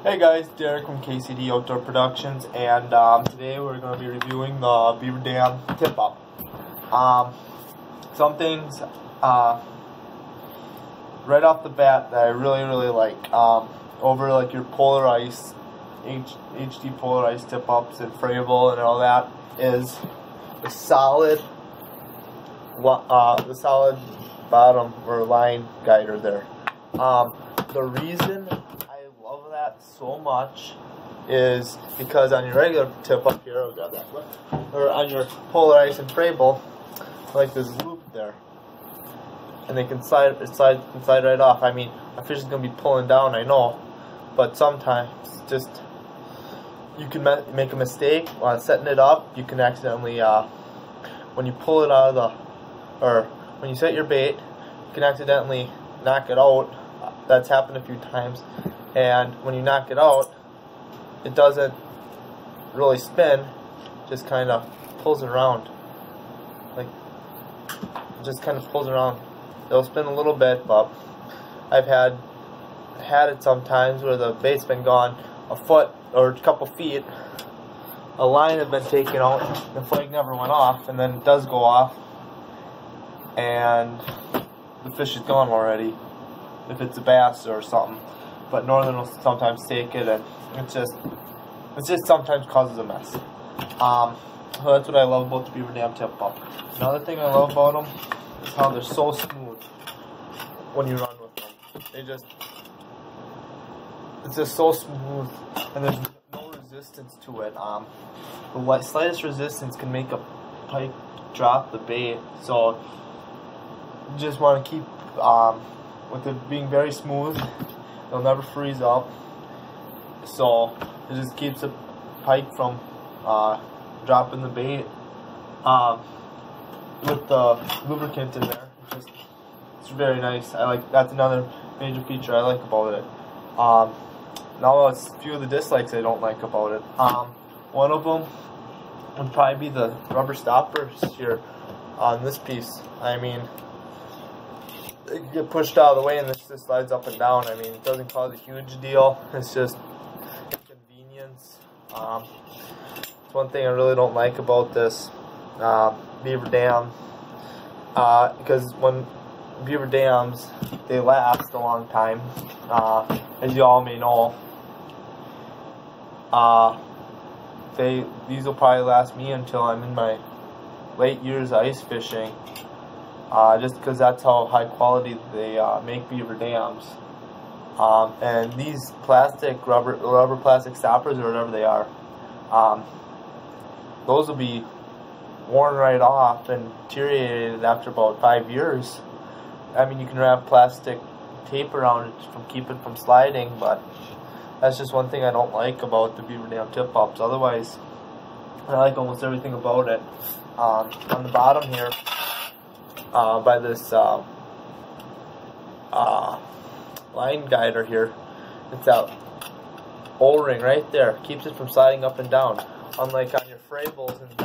Hey guys, Derek from KCD Outdoor Productions, and today we're going to be reviewing the Beaver Dam Tip Up. Some things right off the bat that I really like over like your polar ice, HD polar ice tip ups and Frable and all that is the solid bottom or line guider there. The reason that so much is because on your regular tip up here, I'll grab that one, or on your polar ice and Frable, like this loop there, and they can slide right off. I mean, a fish is gonna be pulling down, I know, but sometimes just you can make a mistake while setting it up. You can accidentally, when you pull it out of the, or when you set your bait, you can accidentally knock it out. That's happened a few times. And when you knock it out, it doesn't really spin, just kind of pulls around. Like, it just kind of pulls around. It'll spin a little bit, but I've had it sometimes where the bait's been gone a foot or a couple feet, a line has been taken out, the flag never went off, and then it does go off, and the fish is gone already, if it's a bass or something. But northern will sometimes take it, and it just sometimes causes a mess. So that's what I love about the Beaver Dam Tip Up. Another thing I love about them is how they're so smooth when you run with them. It's just so smooth, and there's no resistance to it. The slightest resistance can make a pike drop the bait. So you just want to keep with it being very smooth. It'll never freeze up, so it just keeps the pike from dropping the bait. With the lubricant in there, it's very nice. That's another major feature I like about it. Now it's a few of the dislikes I don't like about it. One of them would probably be the rubber stoppers here on this piece. I mean, it get pushed out of the way and this just slides up and down. I mean, it doesn't cause a huge deal. It's just inconvenience. It's one thing I really don't like about this Beaver Dam, because when Beaver Dams, they last a long time, as you all may know. These will probably last me until I'm in my late years ice fishing. Just because that's how high quality they make beaver dams. And these rubber plastic stoppers or whatever they are, those will be worn right off and deteriorated after about 5 years. I mean, you can wrap plastic tape around it to keep it from sliding, but that's just one thing I don't like about the Beaver Dam Tip Ups. Otherwise, I like almost everything about it. On the bottom here, by this line guider here, it's that O-ring right there, keeps it from sliding up and down. Unlike on your Frables and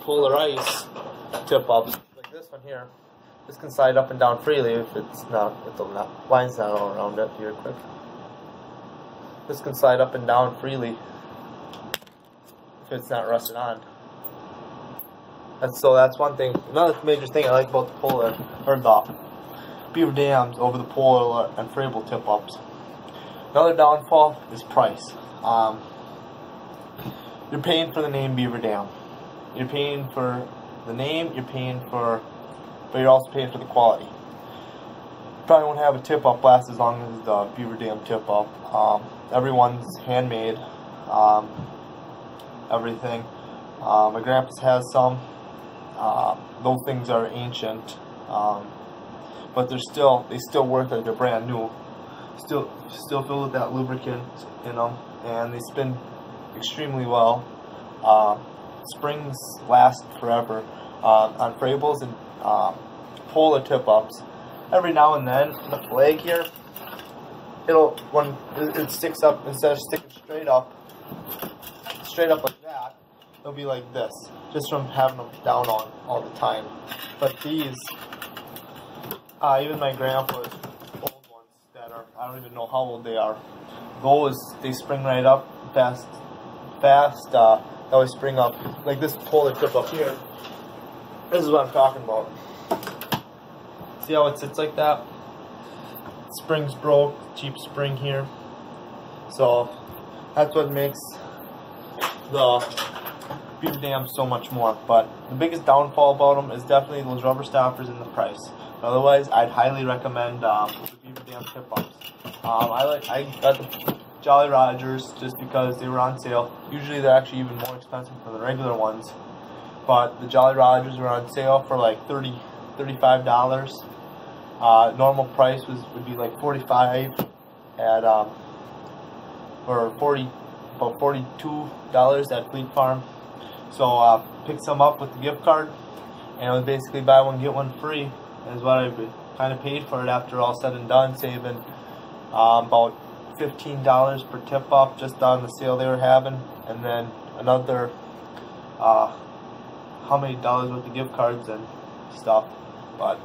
polar ice tip ups, like this one here, this can slide up and down freely if it's not, if the line's not all around it here quick. This can slide up and down freely if it's not rusted on. And so that's one thing. Another major thing I like about the polar, or the Beaver Dams over the polar and Frable tip ups. Another downfall is price. You're paying for the name Beaver Dam. You're paying for the name. But you're also paying for the quality. You probably won't have a tip up last as long as the Beaver Dam Tip Up. Everyone's handmade. Everything. My grandpa's has some. Those things are ancient, but they still work like they're brand new. Still filled with that lubricant in them, and they spin extremely well. Springs last forever. On Frables and polar tip ups, every now and then the flag here, when it sticks up, instead of sticking straight up like that, it'll be like this, just from having them down on all the time. But these, even my grandpa's old ones that are, I don't even know how old they are, those, they spring right up fast. They always spring up. Like this polar tip up here. This is what I'm talking about. See how it sits like that? Spring's broke, cheap spring here. So that's what makes the Beaver Dam so much more. But the biggest downfall about them is definitely those rubber stoppers and the price. Otherwise, I'd highly recommend the Beaver Dam Tip Ups. I got the Jolly Rodgers just because they were on sale. Usually they're actually even more expensive than the regular ones. But the Jolly Rodgers were on sale for like $35. Normal price would be like $45 at or about $42 at Fleet Farm. So pick some up with the gift card, and it was basically buy one get one free. Is what I kind of paid for it after all said and done, saving about $15 per tip up just on the sale they were having, and then another how many dollars with the gift cards and stuff. But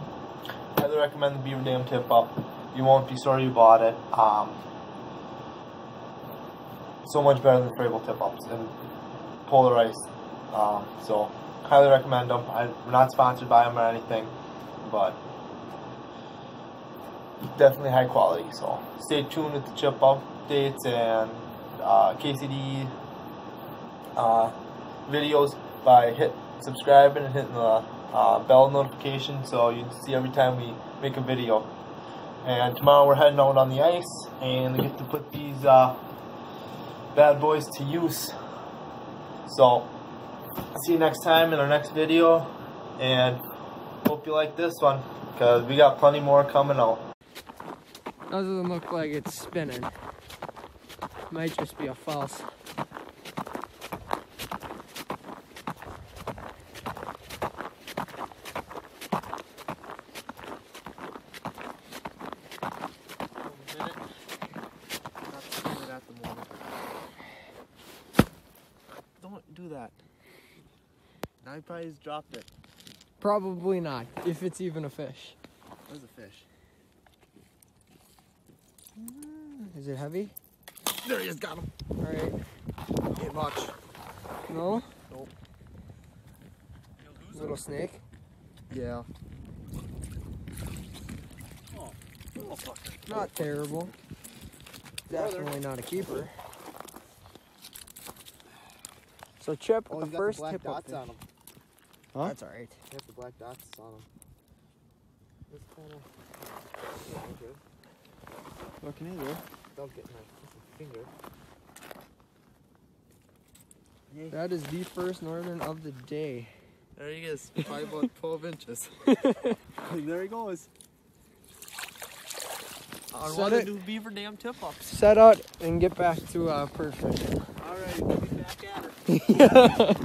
I highly recommend the Beaver Dam Tip Up. You won't be sorry you bought it. So much better than Frable Tip Ups and polarized. So highly recommend them. I'm not sponsored by them or anything, but definitely high quality. So stay tuned with the chip updates and KCD videos by subscribing and hitting the bell notification so you can see every time we make a video. And tomorrow we're heading out on the ice and we get to put these bad boys to use. So see you next time in our next video, and hope you like this one because we got plenty more coming out. Doesn't look like it's spinning. Might just be a false. Don't do that. Now he probably just dropped it. Probably not, if it's even a fish. There's a fish. Is it heavy? There he is, got him. Alright. Ain't much. No? Nope. Little snake? Yeah. Oh, not terrible. Definitely not a keeper. So Chip, the first tip up on him. Huh? That's alright. You have the black dots on him. It's kind of... What can I do? Don't get my finger. Yay. That is the first northern of the day. There he is, probably about 12 inches. There he goes. On one of the new Beaver Dam Tip Ups. Set out and get back to perch fishing. Alright, we'll be back at it.